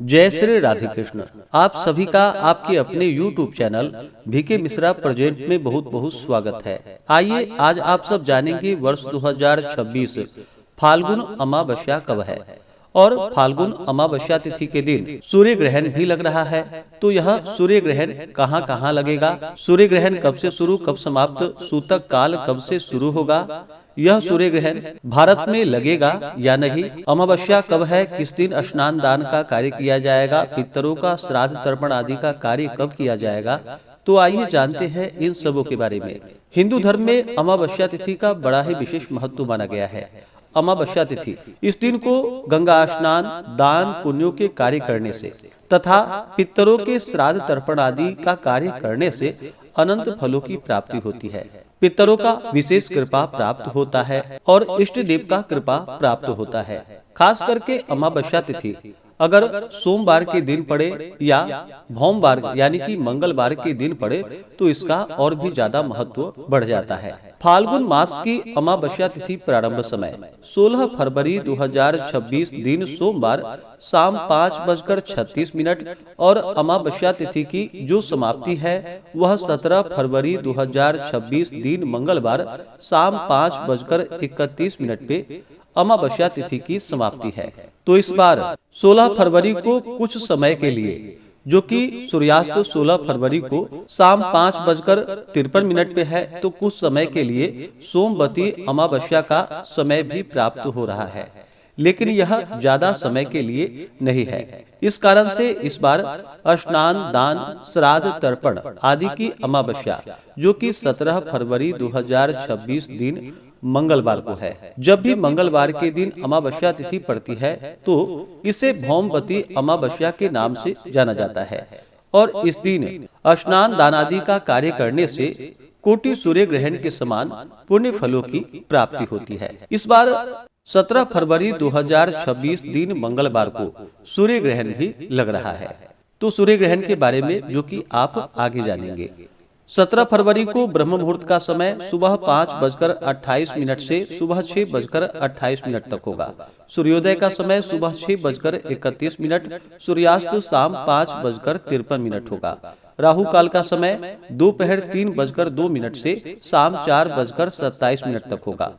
जय श्री राधे कृष्ण। आप सभी का आपके अपने YouTube channel VK Mishra present में बहुत बहुत स्वागत है। आइए आज आप सब जानेंगे वर्ष 2026 फाल्गुन अमावस्या कब है और फाल्गुन अमावस्या तिथि के दिन सूर्य ग्रहण भी लग रहा है। तो यह सूर्य ग्रहण कहाँ कहाँ लगेगा, सूर्य ग्रहण कब से शुरू कब समाप्त, सूतक काल कब से शुरू होगा, यह सूर्य ग्रहण भारत में लगेगा या नहीं, अमावस्या कब है, किस दिन स्नान दान का कार्य किया जाएगा, पितरों का श्राद्ध तर्पण आदि का कार्य कब किया जाएगा। तो आइए जानते हैं इन सबों के बारे में। हिंदू धर्म में अमावस्या तिथि का बड़ा ही विशेष महत्व माना गया है। अमावस्या तिथि इस दिन को गंगा स्नान दान पुण्यों के कार्य करने से तथा पितरों के श्राद्ध तर्पण आदि का कार्य करने से अनंत फलों की प्राप्ति होती है। पितरों का विशेष कृपा प्राप्त होता है और इष्ट देव का कृपा प्राप्त होता है। खास करके अमावस्या तिथि अगर सोमवार के दिन पड़े या भौमवार यानी कि मंगलवार के दिन पड़े तो इसका और भी ज्यादा महत्व बढ़ जाता है। फाल्गुन मास की अमावस्या तिथि प्रारंभ समय 16 फरवरी 2026 दिन सोमवार शाम 5:36 और अमावस्या तिथि की जो समाप्ति है वह 17 फरवरी 2026 दिन मंगलवार शाम 5:31 पे अमावस्या तिथि की समाप्ति है। तो इस बार 16 फरवरी को कुछ समय के लिए जो कि सूर्यास्त 16 फरवरी को शाम 5:53 पे है, तो कुछ समय के लिए सोमवती अमावस्या का समय भी प्राप्त हो रहा है, लेकिन यह ज्यादा समय के लिए नहीं है। इस कारण से इस बार स्नान दान श्राद्ध तर्पण आदि की अमावस्या जो कि 17 फरवरी 2026 दिन मंगलवार को है। जब भी मंगलवार के दिन अमावस्या तिथि पड़ती है तो इसे भौमवती अमावस्या के नाम से जाना जाता है और इस दिन स्नान दान आदि का कार्य करने से कोटि सूर्य ग्रहण के समान पुण्य फलों की प्राप्ति होती है। इस बार 17 फरवरी 2026 दिन मंगलवार को सूर्य ग्रहण भी लग रहा है। तो सूर्य ग्रहण के बारे में जो कि आप आगे जानेंगे। 17 फरवरी को ब्रह्म मुहूर्त का समय सुबह 5:28 से सुबह 6:28 तक होगा। सूर्योदय का समय सुबह 6:31, सूर्यास्त शाम 5:53 होगा। राहु काल का समय दोपहर 3:02 से शाम 4:27 तक होगा।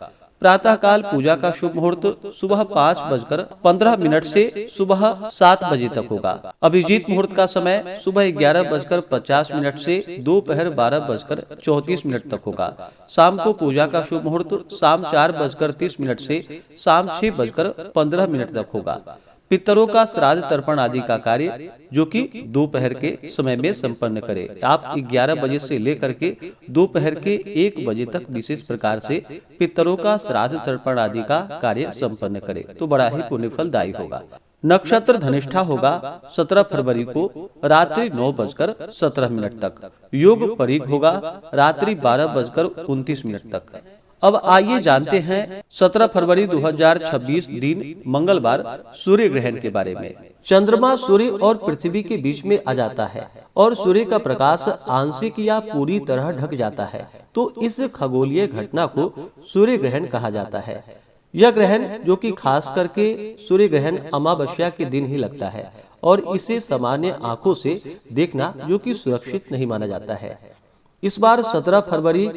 प्रातः काल पूजा का शुभ मुहूर्त सुबह 5:15 से सुबह 7 बजे तक होगा। अभिजीत मुहूर्त का समय सुबह 11:50 से दोपहर 12:34 तक होगा। शाम को पूजा का शुभ मुहूर्त शाम 4:30 से शाम 6:15 तक होगा। पितरों का श्राद्ध तर्पण आदि का कार्य जो कि दोपहर के समय में संपन्न करें। आप 11 बजे से लेकर के दोपहर के 1 बजे तक विशेष प्रकार से पितरों का श्राद्ध तर्पण आदि का कार्य संपन्न करें, तो बड़ा ही पुण्य फलदायी होगा। नक्षत्र धनिष्ठा होगा 17 फरवरी को रात्रि 9:17 तक। योग परीघ होगा रात्रि 12:29 तक। अब आइए जानते हैं 17 फरवरी 2026 दिन मंगलवार सूर्य ग्रहण के बारे में। चंद्रमा सूर्य और पृथ्वी के बीच में आ जाता है और सूर्य का प्रकाश आंशिक या पूरी तरह ढक जाता है, तो इस खगोलीय घटना को सूर्य ग्रहण कहा जाता है। यह ग्रहण जो कि खास करके सूर्य ग्रहण अमावस्या के दिन ही लगता है और इसे सामान्य आंखों से देखना जो कि सुरक्षित नहीं माना जाता है। इस बार 17 फरवरी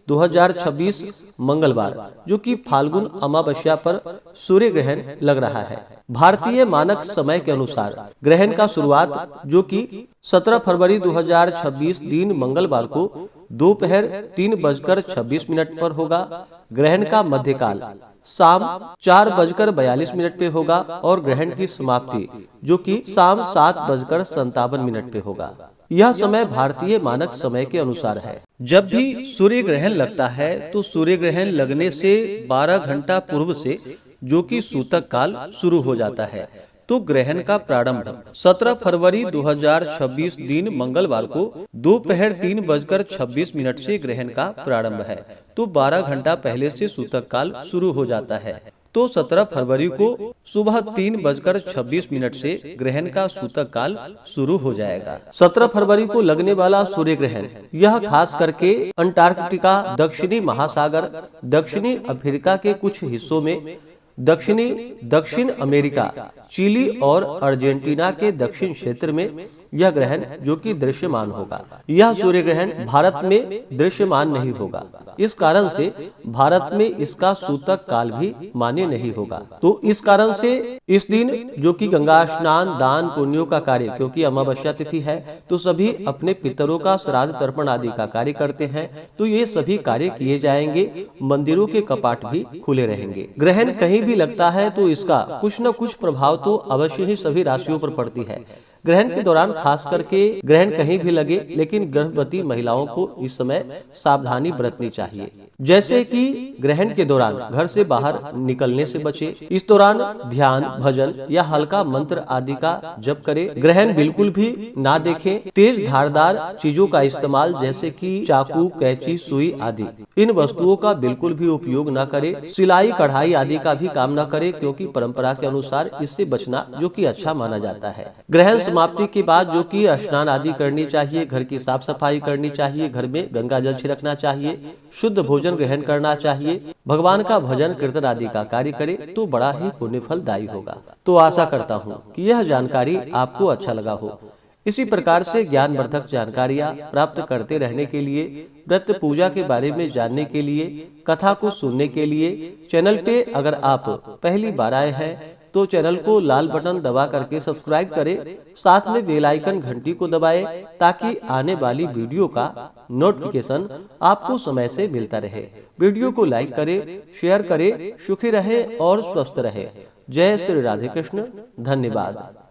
2026 मंगलवार जो कि फाल्गुन अमावस्या पर सूर्य ग्रहण लग रहा है। भारतीय मानक समय के अनुसार ग्रहण का शुरुआत जो कि 17 फरवरी 2026 दिन मंगलवार को दोपहर 3:26 पर होगा। ग्रहण का मध्यकाल शाम 4:42 पे होगा और ग्रहण की समाप्ति जो कि शाम 7:57 पे होगा। यह समय भारतीय मानक समय के अनुसार है। जब भी सूर्य ग्रहण लगता है तो सूर्य ग्रहण लगने से 12 घंटा पूर्व से जो कि सूतक काल शुरू हो जाता है। तो ग्रहण का प्रारंभ 17 फरवरी 2026 दिन मंगलवार को दोपहर 3:26 से ग्रहण का प्रारंभ है, तो 12 घंटा पहले से सूतक काल शुरू हो जाता है। तो 17 फरवरी को सुबह 3:26 से ग्रहण का सूतक काल शुरू हो जाएगा। 17 फरवरी को लगने वाला सूर्य ग्रहण यह खास करके अंटार्कटिका, दक्षिणी महासागर, दक्षिणी अफ्रीका के कुछ हिस्सों में दक्षिण अमेरिका, चिली और अर्जेंटीना के दक्षिण क्षेत्र में यह ग्रहण जो कि दृश्यमान होगा। यह सूर्य ग्रहण भारत में दृश्यमान नहीं होगा। इस कारण से भारत में इसका सूतक काल भी मान्य नहीं होगा। तो इस कारण से इस दिन जो कि गंगा स्नान, दान, पुण्यों का कार्य, क्योंकि अमावस्या तिथि है तो सभी अपने पितरों का श्राद्ध तर्पण आदि का कार्य करते हैं, तो ये सभी कार्य किए जाएंगे। मंदिरों के कपाट भी खुले रहेंगे। ग्रहण कहीं भी लगता है तो इसका कुछ न कुछ प्रभाव तो अवश्य ही सभी राशियों पर पड़ती है। ग्रहण के दौरान खास करके ग्रहण कहीं भी लगे, लेकिन गर्भवती महिलाओं को इस समय सावधानी बरतनी चाहिए। जैसे कि ग्रहण के दौरान घर से बाहर निकलने से बचे। इस दौरान ध्यान, भजन या हल्का मंत्र आदि का जप करें। ग्रहण बिल्कुल भी ना देखें। तेज धारदार चीजों का इस्तेमाल जैसे कि चाकू, कैंची, सुई आदि इन वस्तुओं का बिल्कुल भी उपयोग न करें। सिलाई, कढ़ाई आदि का भी काम न करें, क्योंकि परंपरा के अनुसार इससे बचना जो कि अच्छा माना जाता है। ग्रहण समाप्ति के बाद जो कि स्नान आदि करनी चाहिए, घर की साफ सफाई करनी चाहिए, घर में गंगा जल छिड़कना चाहिए, शुद्ध भोजन ग्रहण करना चाहिए, भगवान का भजन कीर्तन आदि का कार्य करें तो बड़ा ही पुण्य फलदायी होगा। तो आशा करता हूँ कि यह जानकारी आपको अच्छा लगा हो। इसी प्रकार से ज्ञानवर्धक जानकारियाँ प्राप्त करते रहने के लिए, व्रत पूजा के बारे में जानने के लिए, कथा को सुनने के लिए चैनल पे अगर आप पहली बार आए हैं तो चैनल को लाल बटन दबा करके सब्सक्राइब करें, साथ में बेल आइकन घंटी को दबाएं ताकि आने वाली वीडियो का नोटिफिकेशन आपको समय से मिलता रहे। वीडियो को लाइक करें, शेयर करें। सुखी रहे और स्वस्थ रहे। जय श्री राधे कृष्ण। धन्यवाद।